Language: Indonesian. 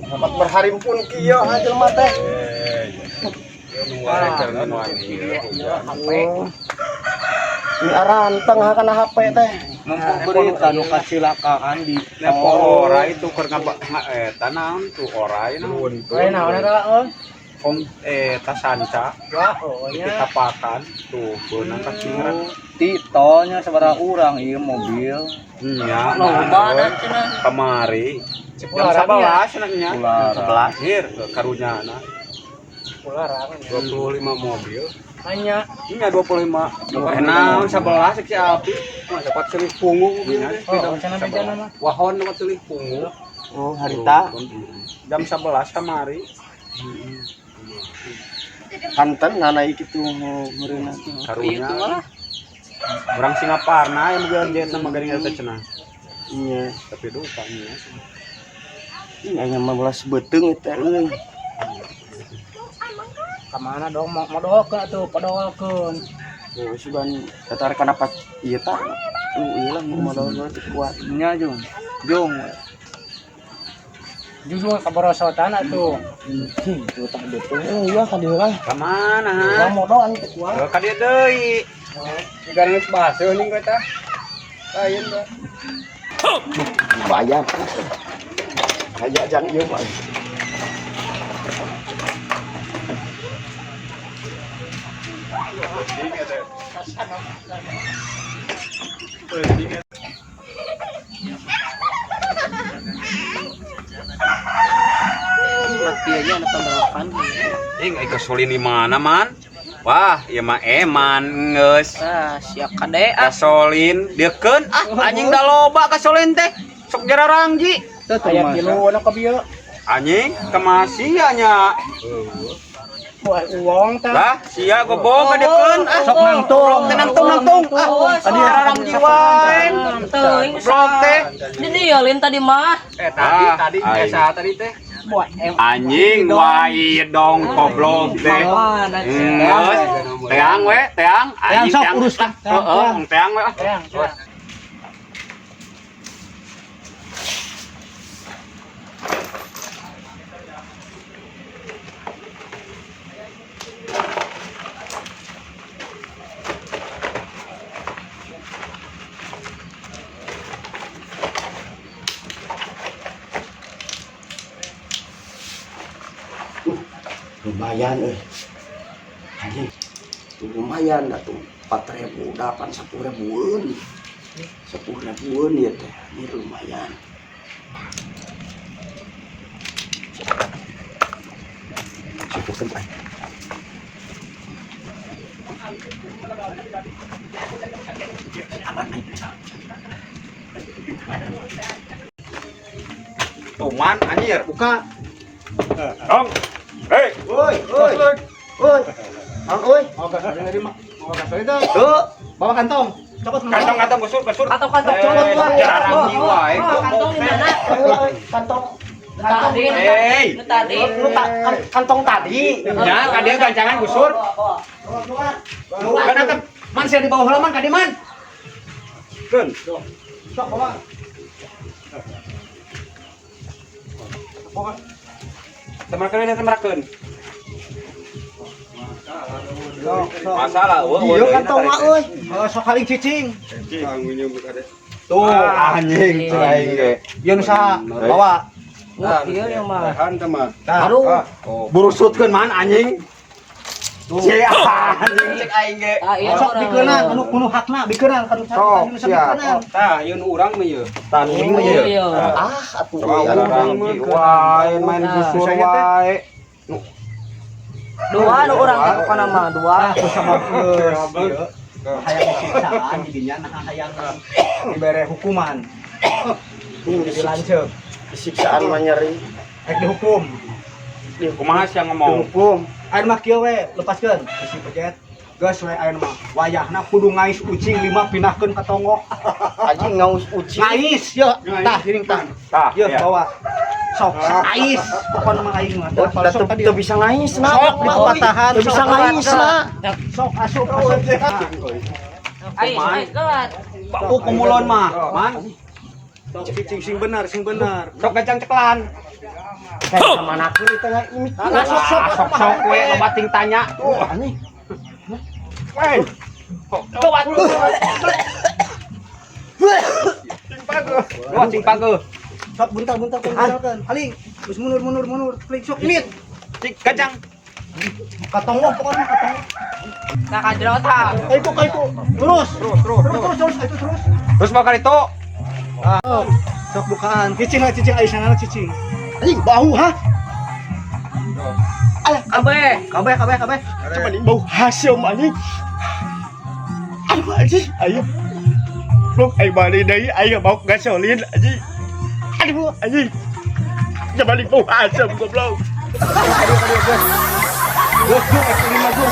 Dapat berharim pun kieu jelema teh. Ini aranteng kana HP teh. Berita nu kecelakaan di ora itu keur tanam tuh ora ini naon eta om tasanca kita pakan tuh beunang kacingran titonya sabaraha urang ieu mobil nya loba cenah kemari jam 11 nya 11 hir karunyana 25 mobil hanya nya 25 enak 11 si api dapat selih punggung wahon dapat selih punggung Oh, harita jam 11 kamari hanten nganai kitu meureunna karunya orang Singaparna yang meureun jahitna magaring eta cenah iya tapi lupa nya ini aya 15 beuteung eta euy kamana dong mau doakeun atuh padoakeun oh sugan eta kenapa ieu tah ieu lah modal kuat nya jung jujur kabarosotan atuh tuh tah betul iya ka dieu lah ka mana modal anu teh kuat ka dieu deui digan geus baseuh ning eta lain teh bayar aya jang ieu mah matinya ada pemerapan kesulin di mana man wah ieu mah eman geus siap kade gasolin deukeun anjing da loba gasolin teh sok jararangji aya kilu anu ka bieu anjing kemasi nya uang teh lah sia goblok ngadekeun sok nangtung nangtung adi jararangji wae teuing goblok teh didieuleun tadi mah tadi esa tadi teh anjing wae dong goblok teh teang we teang anjing teang urus lah heeh teang we lumayan anjing lumayan atuh 4.000 dapat 10.000-eun 10.000-eun ya teh ini lumayan cukup kan tuman anjir buka dong hei oi ang oi tuh bawa kantong copot kantong busur kantong jarang jiwa kantong di mana kantong tadi tadi kantong tadi ya kadia gancangan busur kan atep man sia di bawah halaman kadi man keun sok bawa temarkeun dan temarkeun masalah iya kantong mah euy sok kaling cicing tuh anjing ceraing ge yeun saha bawa ieu yang mah aduh burusutkeun man anjing sia anjing cek aing ge sok bikeunang anu kudu hakna bikeunang kanu siap tah yeun urang mah ieu tanding mah ieu atuh urang wae main busur wae dua nu urang teh kana mah dua sama geus hayang siksaan didinya nah hayang dibere hukuman jadi lanceuk siksaan mah nyeri rek dihukum kumaha sia ngomong hukum ayeuna mah kieu we lepaskeun si pejet geus we ayeuna mah wayahna kudu ngais ucing 5 pinahkeun ka tongo anjing ngaus ucing ngais ye tah hiring tah ye bawa sok ais pokona mah aing mah sok teu bisa ngais na sok dipatahan teu bisa ngais na sok asup ai ai kelat bau kumulon mah man Sok cicing sing benar. Sok gajang ceklan. Kayak sama anakku itu nggak ini. Sok we loba ting tanya. Aneh. Weh. Kewat. Cing page. Sok bentar kan. Aling, geus mundur. Klik sok limit. Cing gajang. Katong wah pokoknya katong. Nah kajrot ha. Kayak itu. Terus. Itu terus. Terus mau kali itu. Sok bukaan. Cicing aya sana cicing. Anjing bau ha. Kabeh. Cuma ini bau hasil anjing. Apa anjing? Ayo. Lu ai balik deui ayo bau gasolin anjing. Aduh anjing. Jangan bau hasil goblok. Gue 5 gue